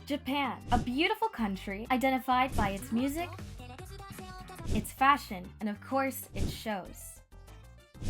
Japan, a beautiful country identified by its music, its fashion, and of course, its shows.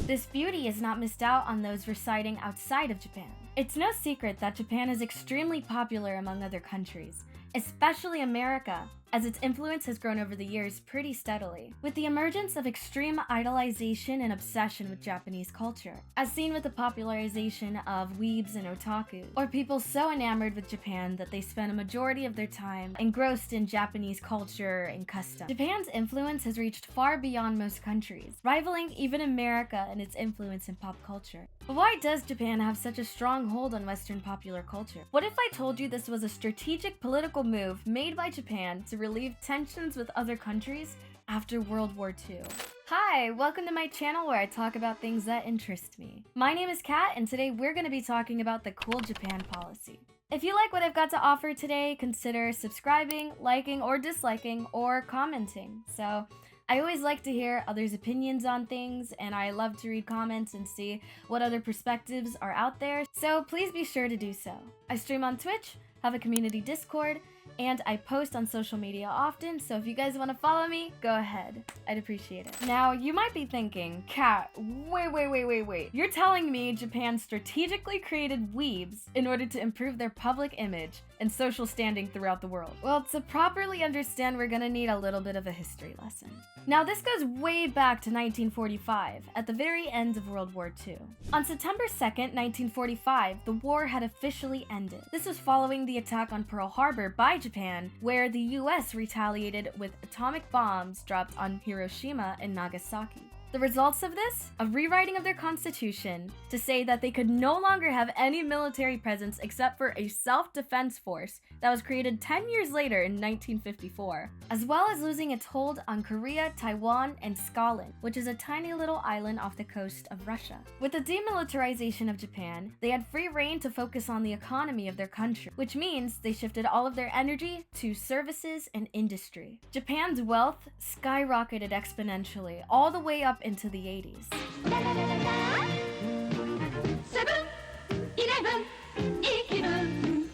This beauty is not missed out on those residing outside of Japan. It's no secret that Japan is extremely popular among other countries, especially America, as its influence has grown over the years pretty steadily, with the emergence of extreme idolization and obsession with Japanese culture, as seen with the popularization of weebs and otakus, or people so enamored with Japan that they spend a majority of their time engrossed in Japanese culture and custom. Japan's influence has reached far beyond most countries, rivaling even America in its influence in pop culture. But why does Japan have such a strong hold on Western popular culture? What if I told you this was a strategic political move made by Japan to relieve tensions with other countries after World War II? Hi, welcome to my channel where I talk about things that interest me. My name is Kat, and today we're going to be talking about the Cool Japan policy. If you like what I've got to offer today, consider subscribing, liking or disliking, or commenting. So, I always like to hear others' opinions on things, and I love to read comments and see what other perspectives are out there, so please be sure to do so. I stream on Twitch, have a community Discord, and I post on social media often, so if you guys want to follow me, go ahead. I'd appreciate it. Now, you might be thinking, Kat, wait. You're telling me Japan strategically created weebs in order to improve their public image and social standing throughout the world? Well, to properly understand, we're gonna need a little bit of a history lesson. Now, this goes way back to 1945, at the very end of World War II. On September 2nd, 1945, the war had officially ended. This was following the attack on Pearl Harbor by Japan, where the US retaliated with atomic bombs dropped on Hiroshima and Nagasaki. The results of this? A rewriting of their constitution to say that they could no longer have any military presence except for a self-defense force that was created 10 years later in 1954, as well as losing its hold on Korea, Taiwan, and Scotland, which is a tiny little island off the coast of Russia. With the demilitarization of Japan, they had free reign to focus on the economy of their country, which means they shifted all of their energy to services and industry. Japan's wealth skyrocketed exponentially all the way up into the 80s. 7-Eleven, いい気分。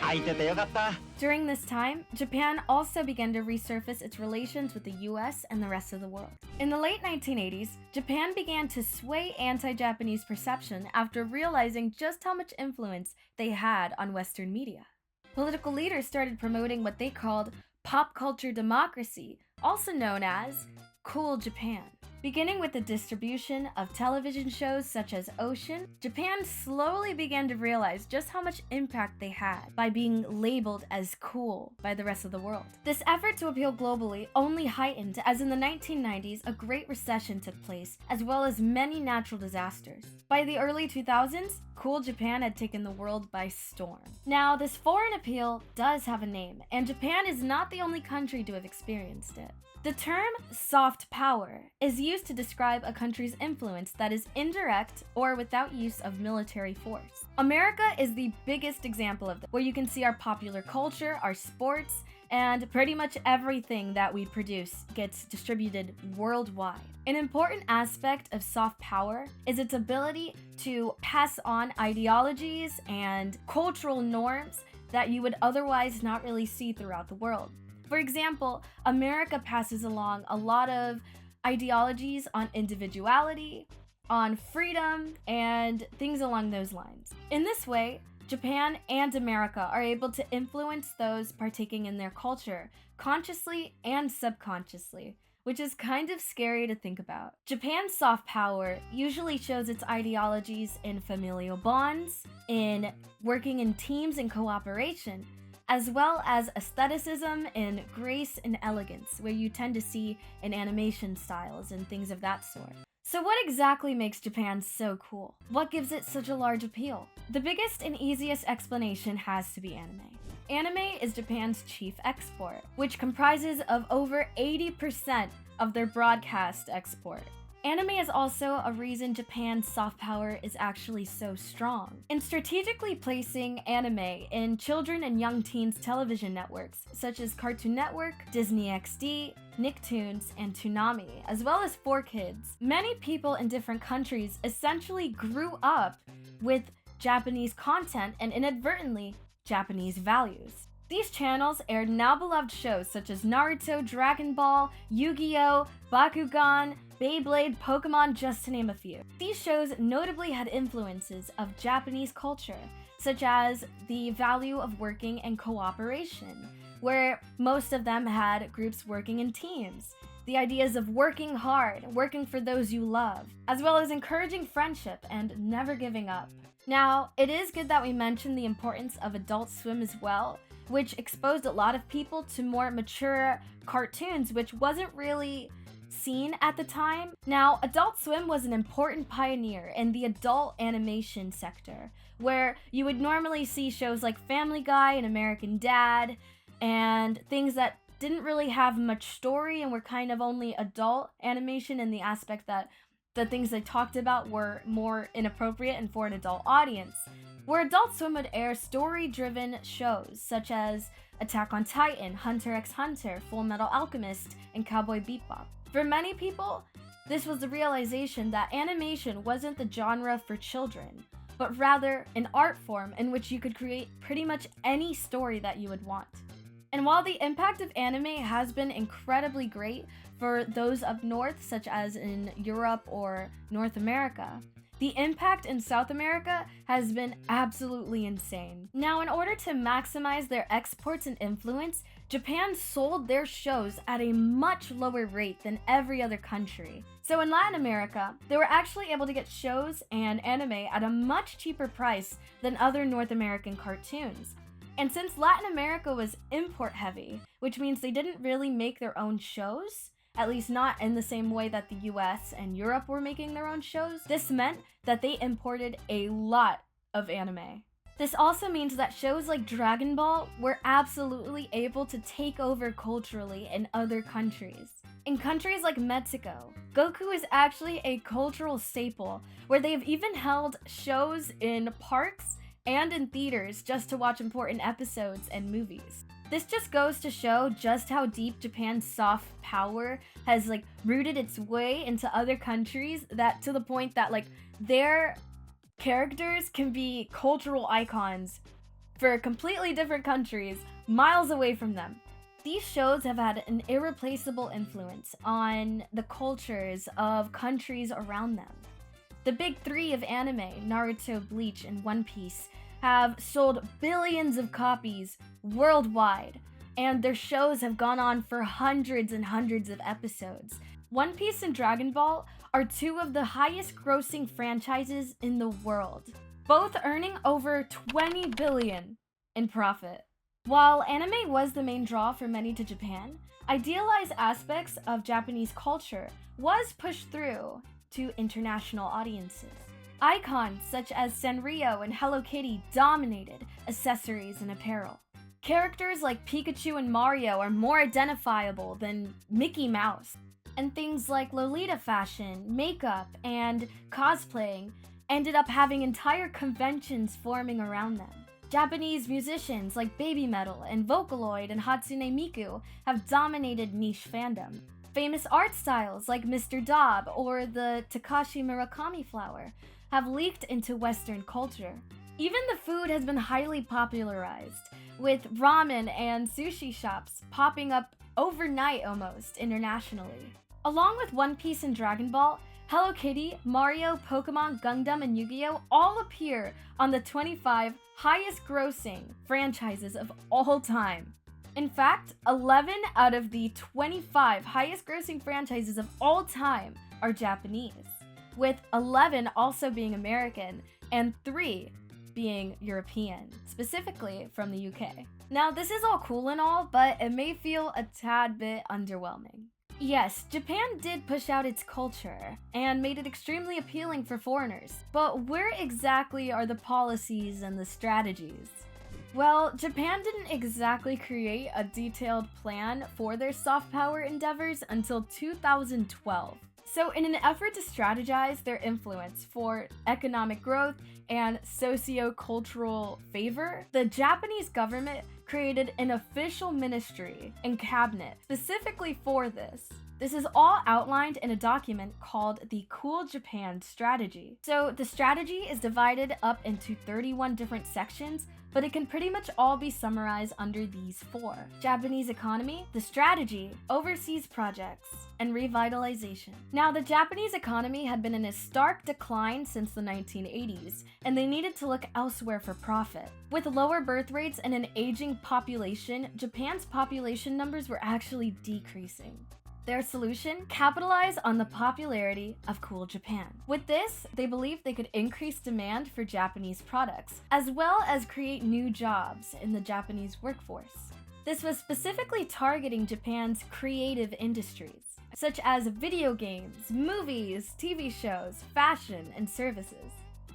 空いててよかった。 During this time, Japan also began to resurface its relations with the US and the rest of the world. In the late 1980s, Japan began to sway anti-Japanese perception after realizing just how much influence they had on Western media. Political leaders started promoting what they called pop culture democracy, also known as Cool Japan. Beginning with the distribution of television shows such as Ocean, Japan slowly began to realize just how much impact they had by being labeled as cool by the rest of the world. This effort to appeal globally only heightened as in the 1990s a Great Recession took place, as well as many natural disasters. By the early 2000s, Cool Japan had taken the world by storm. Now, this foreign appeal does have a name, and Japan is not the only country to have experienced it. The term soft power is used to describe a country's influence that is indirect or without use of military force. America is the biggest example of this, where you can see our popular culture, our sports, and pretty much everything that we produce gets distributed worldwide. An important aspect of soft power is its ability to pass on ideologies and cultural norms that you would otherwise not really see throughout the world. For example, America passes along a lot of ideologies on individuality, on freedom, and things along those lines. In this way, Japan and America are able to influence those partaking in their culture, consciously and subconsciously, which is kind of scary to think about. Japan's soft power usually shows its ideologies in familial bonds, in working in teams and cooperation, as well as aestheticism and grace and elegance, where you tend to see in animation styles and things of that sort. So what exactly makes Japan so cool? What gives it such a large appeal? The biggest and easiest explanation has to be anime. Anime is Japan's chief export, which comprises of over 80% of their broadcast export. Anime is also a reason Japan's soft power is actually so strong. In strategically placing anime in children and young teens television networks, such as Cartoon Network, Disney XD, Nicktoons, and Toonami, as well as 4Kids, many people in different countries essentially grew up with Japanese content and inadvertently Japanese values. These channels aired now-beloved shows such as Naruto, Dragon Ball, Yu-Gi-Oh!, Bakugan, Beyblade, Pokemon, just to name a few. These shows notably had influences of Japanese culture, such as the value of working and cooperation, where most of them had groups working in teams, the ideas of working hard, working for those you love, as well as encouraging friendship and never giving up. Now, it is good that we mentioned the importance of Adult Swim as well, which exposed a lot of people to more mature cartoons, which wasn't really seen at the time. Now, Adult Swim was an important pioneer in the adult animation sector, where you would normally see shows like Family Guy and American Dad, and things that didn't really have much story and were kind of only adult animation in the aspect that the things they talked about were more inappropriate and for an adult audience. Where Adult Swim would air story-driven shows such as Attack on Titan, Hunter x Hunter, Full Metal Alchemist, and Cowboy Bebop. For many people, this was the realization that animation wasn't the genre for children, but rather an art form in which you could create pretty much any story that you would want. And while the impact of anime has been incredibly great for those up north, such as in Europe or North America, the impact in South America has been absolutely insane. Now, in order to maximize their exports and influence, Japan sold their shows at a much lower rate than every other country. So in Latin America, they were actually able to get shows and anime at a much cheaper price than other North American cartoons. And since Latin America was import heavy, which means they didn't really make their own shows, at least not in the same way that the US and Europe were making their own shows, this meant that they imported a lot of anime. This also means that shows like Dragon Ball were absolutely able to take over culturally in other countries. In countries like Mexico, Goku is actually a cultural staple, where they have even held shows in parks and in theaters just to watch important episodes and movies. This just goes to show just how deep Japan's soft power has rooted its way into other countries, that to the point that their characters can be cultural icons for completely different countries miles away from them. These shows have had an irreplaceable influence on the cultures of countries around them. The big three of anime, Naruto, Bleach, and One Piece, have sold billions of copies worldwide, and their shows have gone on for hundreds and hundreds of episodes. One Piece and Dragon Ball are two of the highest grossing franchises in the world, both earning over 20 billion in profit. While anime was the main draw for many to Japan, idealized aspects of Japanese culture was pushed through to international audiences. Icons such as Sanrio and Hello Kitty dominated accessories and apparel. Characters like Pikachu and Mario are more identifiable than Mickey Mouse. And things like Lolita fashion, makeup, and cosplaying ended up having entire conventions forming around them. Japanese musicians like Baby Metal and Vocaloid and Hatsune Miku have dominated niche fandom. Famous art styles like Mr. Dob or the Takashi Murakami flower have leaked into Western culture. Even the food has been highly popularized, with ramen and sushi shops popping up overnight almost internationally. Along with One Piece and Dragon Ball, Hello Kitty, Mario, Pokemon, Gundam, and Yu-Gi-Oh! All appear on the 25 highest grossing franchises of all time. In fact, 11 out of the 25 highest grossing franchises of all time are Japanese, with 11 also being American and 3 being European, specifically from the UK. Now, this is all cool and all, but it may feel a tad bit underwhelming. Yes, Japan did push out its culture and made it extremely appealing for foreigners, but where exactly are the policies and the strategies? Well, Japan didn't exactly create a detailed plan for their soft power endeavors until 2012. So in an effort to strategize their influence for economic growth and socio-cultural favor, the Japanese government created an official ministry and cabinet specifically for this. This is all outlined in a document called the Cool Japan Strategy. So the strategy is divided up into 31 different sections but it can pretty much all be summarized under these four: Japanese economy, the strategy, overseas projects, and revitalization. Now, the Japanese economy had been in a stark decline since the 1980s, and they needed to look elsewhere for profit. With lower birth rates and an aging population, Japan's population numbers were actually decreasing. Their solution? Capitalize on the popularity of Cool Japan. With this, they believed they could increase demand for Japanese products, as well as create new jobs in the Japanese workforce. This was specifically targeting Japan's creative industries, such as video games, movies, TV shows, fashion, and services.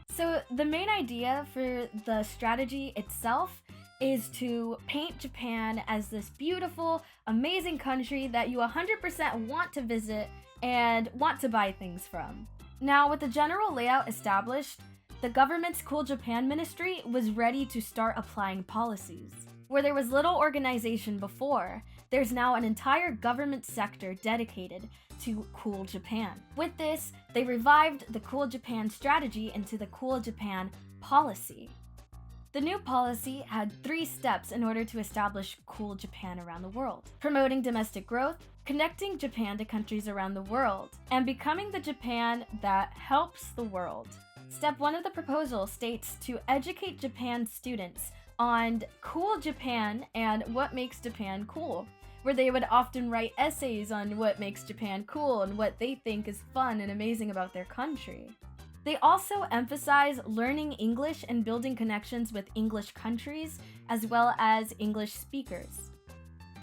So the main idea for the strategy itself is to paint Japan as this beautiful, amazing country that you 100% want to visit and want to buy things from. Now, with the general layout established, the government's Cool Japan Ministry was ready to start applying policies. Where there was little organization before, there's now an entire government sector dedicated to Cool Japan. With this, they revived the Cool Japan strategy into the Cool Japan policy. The new policy had 3 steps in order to establish Cool Japan around the world: promoting domestic growth, connecting Japan to countries around the world, and becoming the Japan that helps the world. Step 1 of the proposal states to educate Japan students on Cool Japan and what makes Japan cool, where they would often write essays on what makes Japan cool and what they think is fun and amazing about their country. They also emphasize learning English and building connections with English countries, as well as English speakers.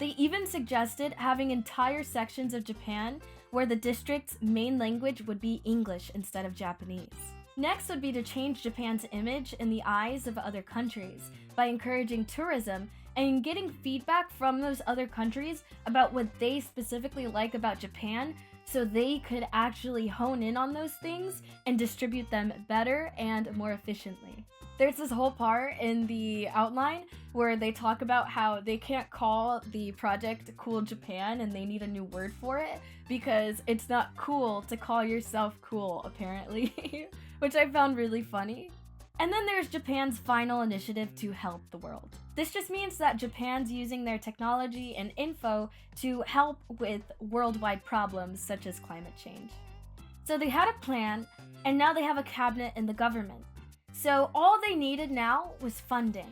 They even suggested having entire sections of Japan where the district's main language would be English instead of Japanese. Next would be to change Japan's image in the eyes of other countries by encouraging tourism and getting feedback from those other countries about what they specifically like about Japan, so they could actually hone in on those things and distribute them better and more efficiently. There's this whole part in the outline where they talk about how they can't call the project Cool Japan and they need a new word for it because it's not cool to call yourself cool, apparently, which I found really funny. And then there's Japan's final initiative to help the world. This just means that Japan's using their technology and info to help with worldwide problems such as climate change. So they had a plan, and now they have a cabinet in the government. So all they needed now was funding.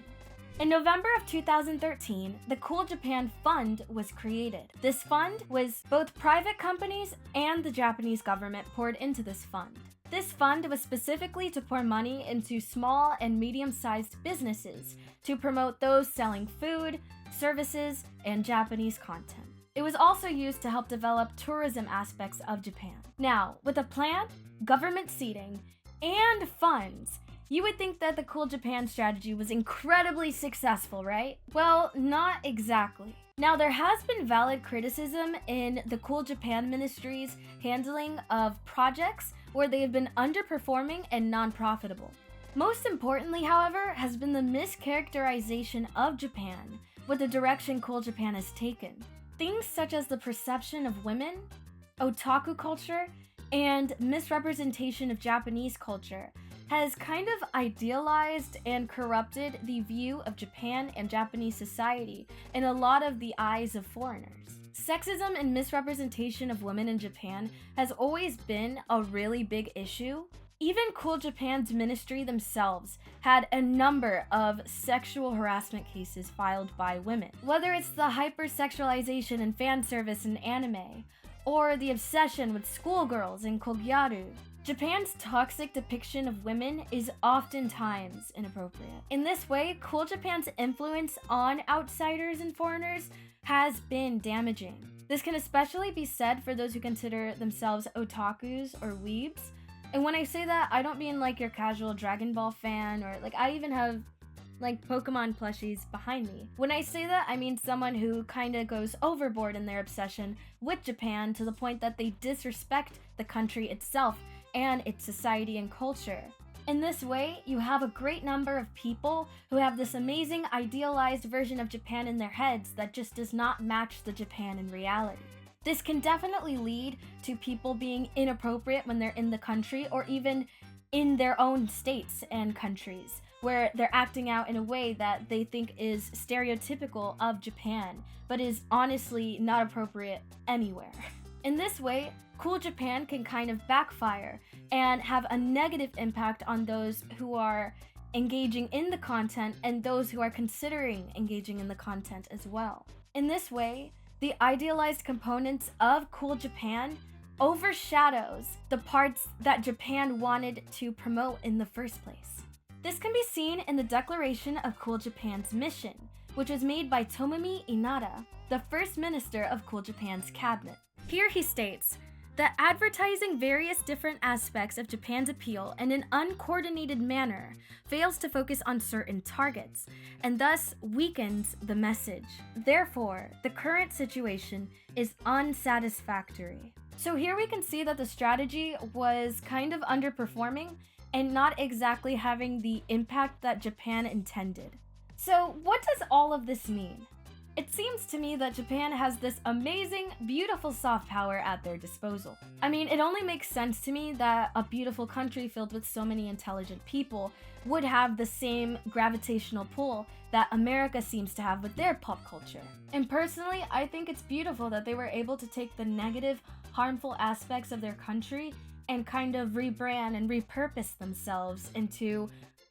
In November of 2013, the Cool Japan Fund was created. This fund was both private companies and the Japanese government poured into this fund. This fund was specifically to pour money into small and medium-sized businesses to promote those selling food, services, and Japanese content. It was also used to help develop tourism aspects of Japan. Now, with a plan, government seating, and funds, you would think that the Cool Japan strategy was incredibly successful, right? Well, not exactly. Now, there has been valid criticism in the Cool Japan Ministry's handling of projects where they have been underperforming and non-profitable. Most importantly, however, has been the mischaracterization of Japan with the direction Cool Japan has taken. Things such as the perception of women, otaku culture, and misrepresentation of Japanese culture has kind of idealized and corrupted the view of Japan and Japanese society in a lot of the eyes of foreigners. Sexism and misrepresentation of women in Japan has always been a really big issue. Even Cool Japan's ministry themselves had a number of sexual harassment cases filed by women. Whether it's the hypersexualization and fan service in anime, or the obsession with schoolgirls in Kogyaru, Japan's toxic depiction of women is oftentimes inappropriate. In this way, Cool Japan's influence on outsiders and foreigners has been damaging. This can especially be said for those who consider themselves otakus or weebs. And when I say that, I don't mean like your casual Dragon Ball fan, or like I even have like Pokemon plushies behind me. When I say that, I mean someone who kinda goes overboard in their obsession with Japan to the point that they disrespect the country itself and its society and culture. In this way, you have a great number of people who have this amazing idealized version of Japan in their heads that just does not match the Japan in reality. This can definitely lead to people being inappropriate when they're in the country or even in their own states and countries, where they're acting out in a way that they think is stereotypical of Japan, but is honestly not appropriate anywhere. In this way, Cool Japan can kind of backfire and have a negative impact on those who are engaging in the content and those who are considering engaging in the content as well. In this way, the idealized components of Cool Japan overshadows the parts that Japan wanted to promote in the first place. This can be seen in the declaration of Cool Japan's mission, which was made by Tomomi Inada, the first minister of Cool Japan's cabinet. Here he states that advertising various different aspects of Japan's appeal in an uncoordinated manner fails to focus on certain targets, and thus weakens the message. Therefore, the current situation is unsatisfactory. So here we can see that the strategy was kind of underperforming and not exactly having the impact that Japan intended. So what does all of this mean? It seems to me that Japan has this amazing, beautiful soft power at their disposal. I mean, it only makes sense to me that a beautiful country filled with so many intelligent people would have the same gravitational pull that America seems to have with their pop culture. And personally, I think it's beautiful that they were able to take the negative, harmful aspects of their country and kind of rebrand and repurpose themselves into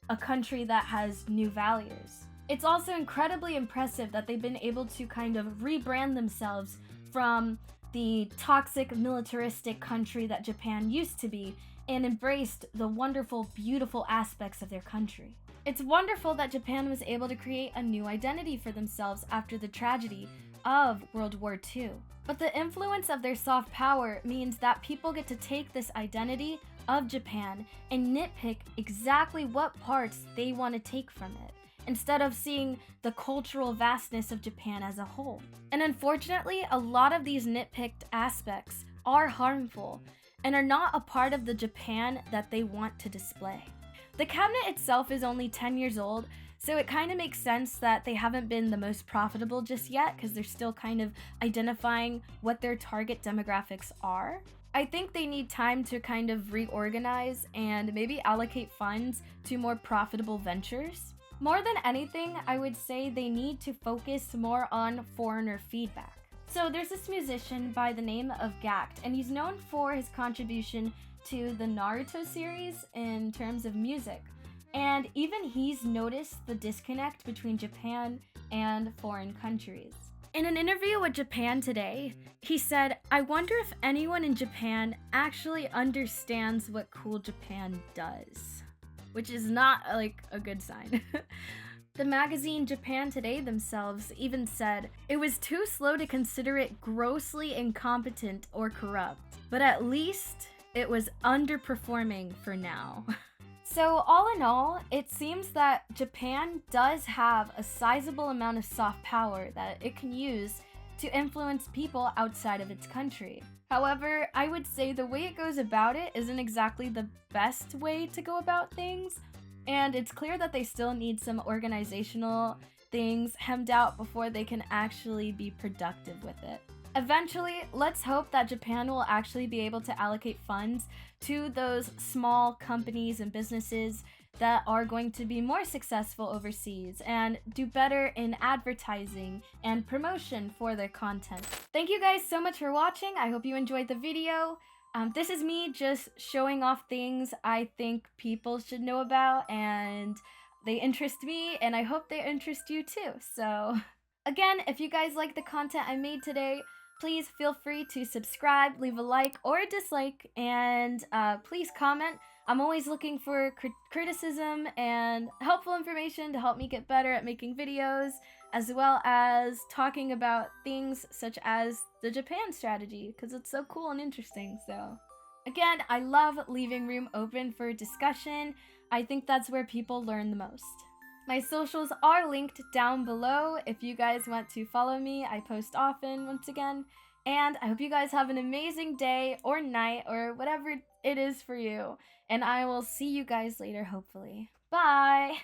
a country that has new values. It's also incredibly impressive that they've been able to kind of rebrand themselves from the toxic, militaristic country that Japan used to be and embraced the wonderful, beautiful aspects of their country. It's wonderful that Japan was able to create a new identity for themselves after the tragedy of World War II. But the influence of their soft power means that people get to take this identity of Japan and nitpick exactly what parts they want to take from it, instead of seeing the cultural vastness of Japan as a whole. And unfortunately, a lot of these nitpicked aspects are harmful and are not a part of the Japan that they want to display. The cabinet itself is only 10 years old, so it kind of makes sense that they haven't been the most profitable just yet because they're still kind of identifying what their target demographics are. I think they need time to kind of reorganize and maybe allocate funds to more profitable ventures. More than anything, I would say they need to focus more on foreigner feedback. So there's this musician by the name of Gact, and he's known for his contribution to the Naruto series in terms of music. And even he's noticed the disconnect between Japan and foreign countries. In an interview with Japan Today, he said, "I wonder if anyone in Japan actually understands what Cool Japan does." Which is not like a good sign. The magazine Japan Today themselves even said it was too slow to consider it grossly incompetent or corrupt, but at least it was underperforming for now. So all in all, it seems that Japan does have a sizable amount of soft power that it can use to influence people outside of its country. However, I would say the way it goes about it isn't exactly the best way to go about things, and it's clear that they still need some organizational things hemmed out before they can actually be productive with it. Eventually, let's hope that Japan will actually be able to allocate funds to those small companies and businesses that are going to be more successful overseas and do better in advertising and promotion for their content. Thank you guys so much for watching. I hope you enjoyed the video. This is me just showing off things I think people should know about, and they interest me, and I hope they interest you too. So again, if you guys like the content I made today, please feel free to subscribe, leave a like or a dislike, and please comment. I'm always looking for criticism and helpful information to help me get better at making videos, as well as talking about things such as the Japan strategy, because it's so cool and interesting. So again, I love leaving room open for discussion. I think that's where people learn the most. My socials are linked down below if you guys want to follow me. I post often, once again. And I hope you guys have an amazing day or night or whatever it is for you. And I will see you guys later, hopefully. Bye!